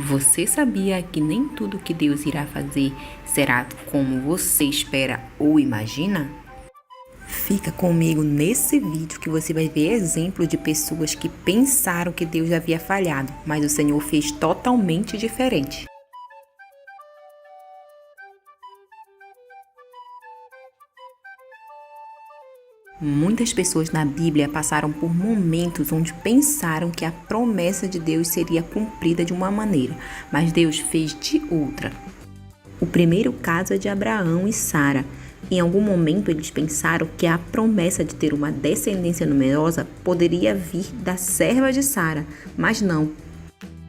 Você sabia que nem tudo que Deus irá fazer será como você espera ou imagina? Fica comigo nesse vídeo que você vai ver exemplo de pessoas que pensaram que Deus havia falhado, mas o Senhor fez totalmente diferente. Muitas pessoas na Bíblia passaram por momentos onde pensaram que a promessa de Deus seria cumprida de uma maneira, mas Deus fez de outra. O primeiro caso é de Abraão e Sara. Em algum momento eles pensaram que a promessa de ter uma descendência numerosa poderia vir da serva de Sara, mas não.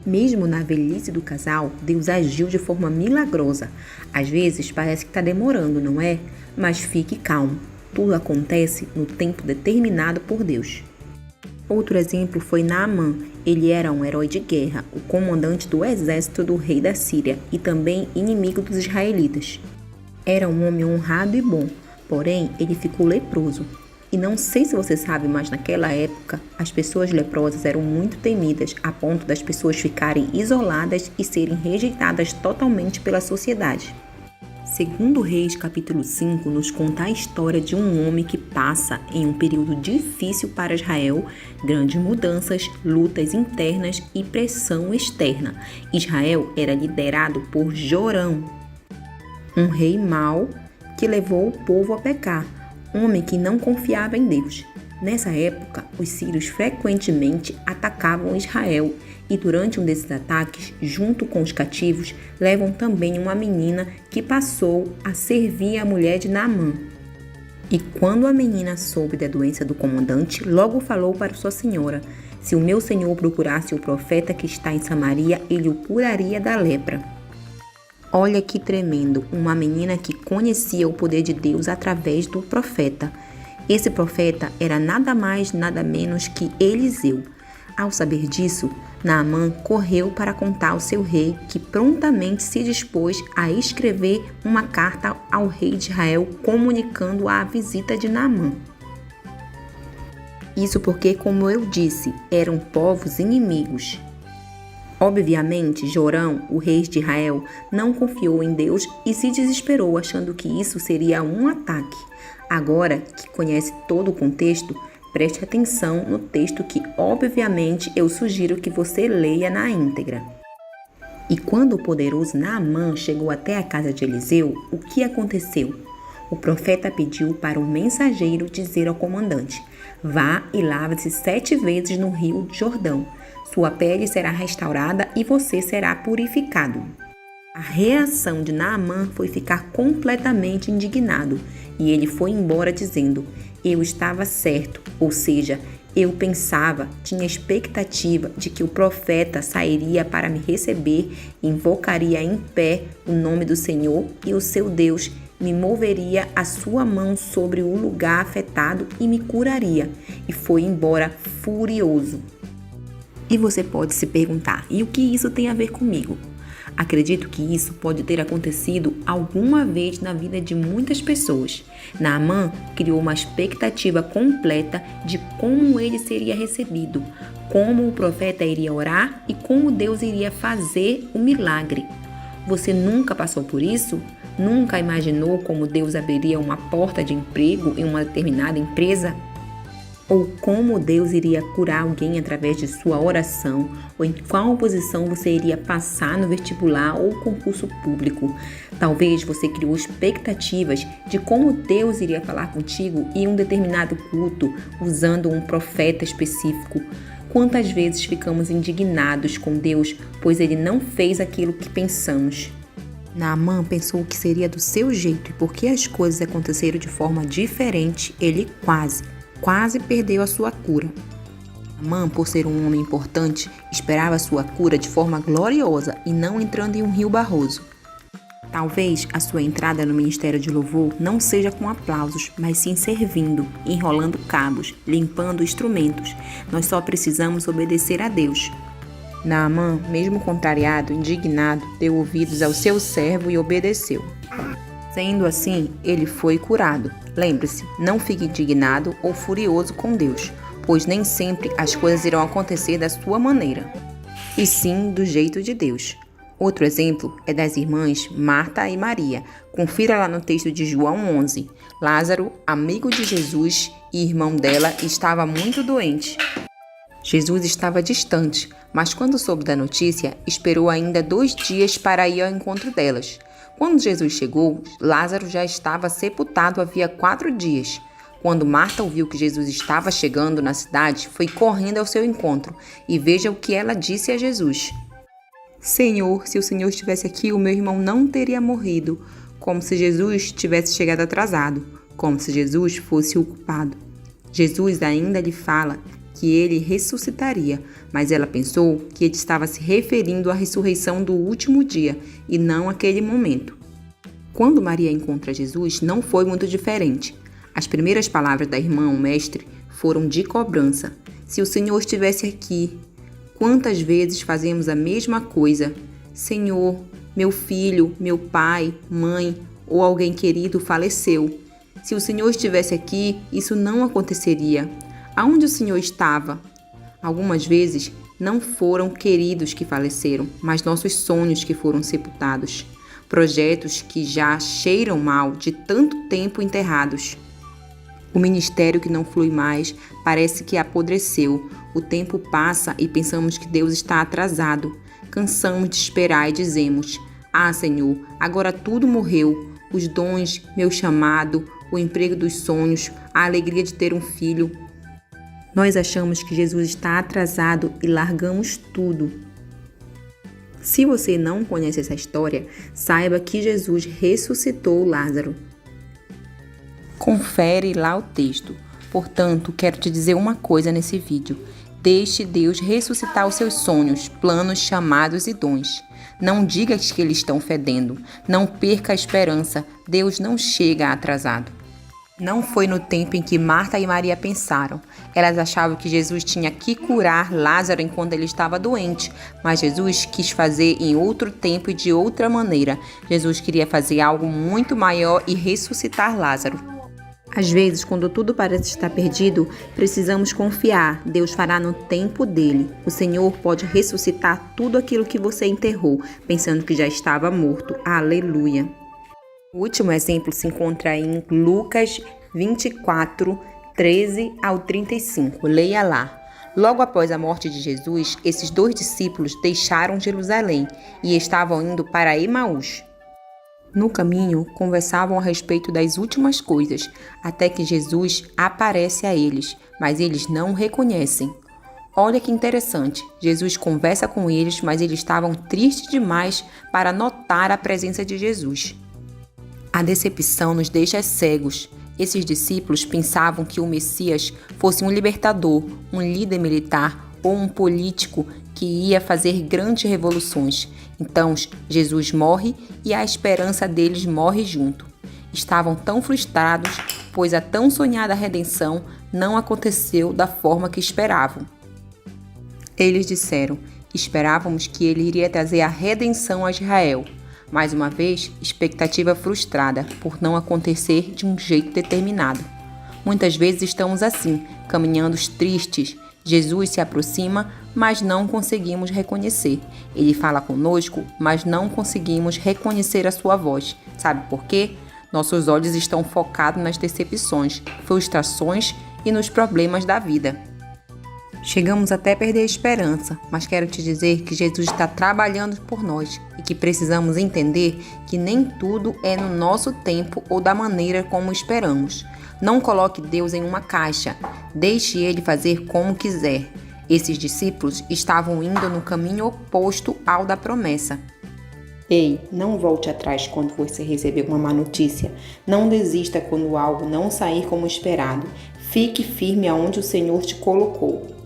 Mesmo na velhice do casal, Deus agiu de forma milagrosa. Às vezes parece que está demorando, não é? Mas fique calmo. Tudo acontece no tempo determinado por Deus. Outro exemplo foi Naamã. Ele era um herói de guerra, o comandante do exército do rei da Síria e também inimigo dos israelitas. Era um homem honrado e bom, porém ele ficou leproso. E não sei se você sabe, mas naquela época as pessoas leprosas eram muito temidas a ponto das pessoas ficarem isoladas e serem rejeitadas totalmente pela sociedade. Segundo Reis, capítulo 5, nos conta a história de um homem que passa em um período difícil para Israel, grandes mudanças, lutas internas e pressão externa. Israel era liderado por Jorão, um rei mau que levou o povo a pecar, homem que não confiava em Deus. Nessa época, os sírios frequentemente atacavam Israel e durante um desses ataques, junto com os cativos, levam também uma menina que passou a servir a mulher de Naamã. E quando a menina soube da doença do comandante, logo falou para sua senhora: se o meu senhor procurasse o profeta que está em Samaria, ele o curaria da lepra. Olha que tremendo, uma menina que conhecia o poder de Deus através do profeta. Esse profeta era nada mais, nada menos que Eliseu. Ao saber disso, Naamã correu para contar ao seu rei, que prontamente se dispôs a escrever uma carta ao rei de Israel comunicando a visita de Naamã. Isso porque, como eu disse, eram povos inimigos. Obviamente, Jorão, o rei de Israel, não confiou em Deus e se desesperou, achando que isso seria um ataque. Agora que conhece todo o contexto, preste atenção no texto que, obviamente, eu sugiro que você leia na íntegra. E quando o poderoso Naamã chegou até a casa de Eliseu, o que aconteceu? O profeta pediu para um mensageiro dizer ao comandante: vá e lave-se 7 vezes no rio Jordão. Sua pele será restaurada e você será purificado. A reação de Naamã foi ficar completamente indignado e ele foi embora dizendo: eu estava certo, ou seja, eu pensava, tinha expectativa de que o profeta sairia para me receber, invocaria em pé o nome do Senhor e o seu Deus me moveria a sua mão sobre o lugar afetado e me curaria. E foi embora furioso. E você pode se perguntar, e o que isso tem a ver comigo? Acredito que isso pode ter acontecido alguma vez na vida de muitas pessoas. Naamã criou uma expectativa completa de como ele seria recebido, como o profeta iria orar e como Deus iria fazer o milagre. Você nunca passou por isso? Nunca imaginou como Deus abriria uma porta de emprego em uma determinada empresa? Ou como Deus iria curar alguém através de sua oração, ou em qual posição você iria passar no vestibular ou concurso público. Talvez você criou expectativas de como Deus iria falar contigo em um determinado culto, usando um profeta específico. Quantas vezes ficamos indignados com Deus, pois Ele não fez aquilo que pensamos? Naamã pensou que seria do seu jeito e porque as coisas aconteceram de forma diferente, ele quase perdeu a sua cura. Naamã, por ser um homem importante, esperava a sua cura de forma gloriosa e não entrando em um rio barroso. Talvez a sua entrada no ministério de louvor não seja com aplausos, mas sim servindo, enrolando cabos, limpando instrumentos. Nós só precisamos obedecer a Deus. Naamã, mesmo contrariado, indignado, deu ouvidos ao seu servo e obedeceu. Sendo assim, ele foi curado. Lembre-se, não fique indignado ou furioso com Deus, pois nem sempre as coisas irão acontecer da sua maneira. e sim do jeito de Deus. Outro exemplo é das irmãs Marta e Maria. Confira lá no texto de João 11. Lázaro, amigo de Jesus e irmão dela, estava muito doente. Jesus estava distante, mas quando soube da notícia, esperou ainda 2 dias para ir ao encontro delas. Quando Jesus chegou, Lázaro já estava sepultado havia 4 dias. Quando Marta ouviu que Jesus estava chegando na cidade, foi correndo ao seu encontro. E veja o que ela disse a Jesus. Senhor, se o Senhor estivesse aqui, o meu irmão não teria morrido. Como se Jesus tivesse chegado atrasado. Como se Jesus fosse o culpado. Jesus ainda lhe fala que ele ressuscitaria, mas ela pensou que ele estava se referindo à ressurreição do último dia e não àquele momento. Quando Maria encontra Jesus, não foi muito diferente. As primeiras palavras da irmã ao mestre foram de cobrança. Se o Senhor estivesse aqui, quantas vezes fazemos a mesma coisa? Senhor, meu filho, meu pai, mãe ou alguém querido faleceu. Se o Senhor estivesse aqui, isso não aconteceria. Aonde o Senhor estava? Algumas vezes não foram queridos que faleceram, mas nossos sonhos que foram sepultados. Projetos que já cheiram mal de tanto tempo enterrados. O ministério que não flui mais parece que apodreceu. O tempo passa e pensamos que Deus está atrasado. Cansamos de esperar e dizemos: Ah, Senhor, agora tudo morreu. Os dons, meu chamado, o emprego dos sonhos, a alegria de ter um filho. Nós achamos que Jesus está atrasado e largamos tudo. Se você não conhece essa história, saiba que Jesus ressuscitou Lázaro. Confere lá o texto. Portanto, quero te dizer uma coisa nesse vídeo. Deixe Deus ressuscitar os seus sonhos, planos, chamados e dons. Não diga que eles estão fedendo. Não perca a esperança. Deus não chega atrasado. Não foi no tempo em que Marta e Maria pensaram. Elas achavam que Jesus tinha que curar Lázaro enquanto ele estava doente, mas Jesus quis fazer em outro tempo e de outra maneira. Jesus queria fazer algo muito maior e ressuscitar Lázaro. Às vezes, quando tudo parece estar perdido, precisamos confiar. Deus fará no tempo dele. O Senhor pode ressuscitar tudo aquilo que você enterrou, pensando que já estava morto. Aleluia! O último exemplo se encontra em Lucas 24, 13 ao 35. Leia lá. Logo após a morte de Jesus, esses 2 discípulos deixaram Jerusalém e estavam indo para Emaús. No caminho, conversavam a respeito das últimas coisas, até que Jesus aparece a eles, mas eles não o reconhecem. Olha que interessante, Jesus conversa com eles, mas eles estavam tristes demais para notar a presença de Jesus. A decepção nos deixa cegos. Esses discípulos pensavam que o Messias fosse um libertador, um líder militar ou um político que ia fazer grandes revoluções. Então, Jesus morre e a esperança deles morre junto. Estavam tão frustrados, pois a tão sonhada redenção não aconteceu da forma que esperavam. Eles disseram: esperávamos que ele iria trazer a redenção a Israel. Mais uma vez, expectativa frustrada por não acontecer de um jeito determinado. Muitas vezes estamos assim, caminhando tristes. Jesus se aproxima, mas não conseguimos reconhecer. Ele fala conosco, mas não conseguimos reconhecer a sua voz. Sabe por quê? Nossos olhos estão focados nas decepções, frustrações e nos problemas da vida. Chegamos até a perder a esperança, mas quero te dizer que Jesus está trabalhando por nós e que precisamos entender que nem tudo é no nosso tempo ou da maneira como esperamos. Não coloque Deus em uma caixa, deixe Ele fazer como quiser. Esses discípulos estavam indo no caminho oposto ao da promessa. Ei, não volte atrás quando você receber uma má notícia. Não desista quando algo não sair como esperado. Fique firme aonde o Senhor te colocou.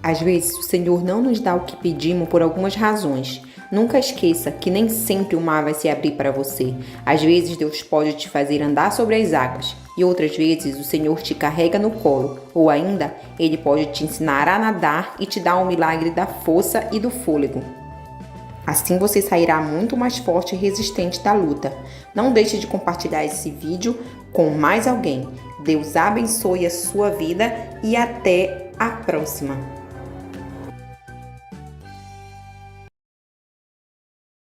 Às vezes, o Senhor não nos dá o que pedimos por algumas razões. Nunca esqueça que nem sempre o mar vai se abrir para você. Às vezes, Deus pode te fazer andar sobre as águas. E outras vezes, o Senhor te carrega no colo. Ou ainda, Ele pode te ensinar a nadar e te dar o milagre da força e do fôlego. Assim você sairá muito mais forte e resistente da luta. Não deixe de compartilhar esse vídeo com mais alguém. Deus abençoe a sua vida e até a próxima!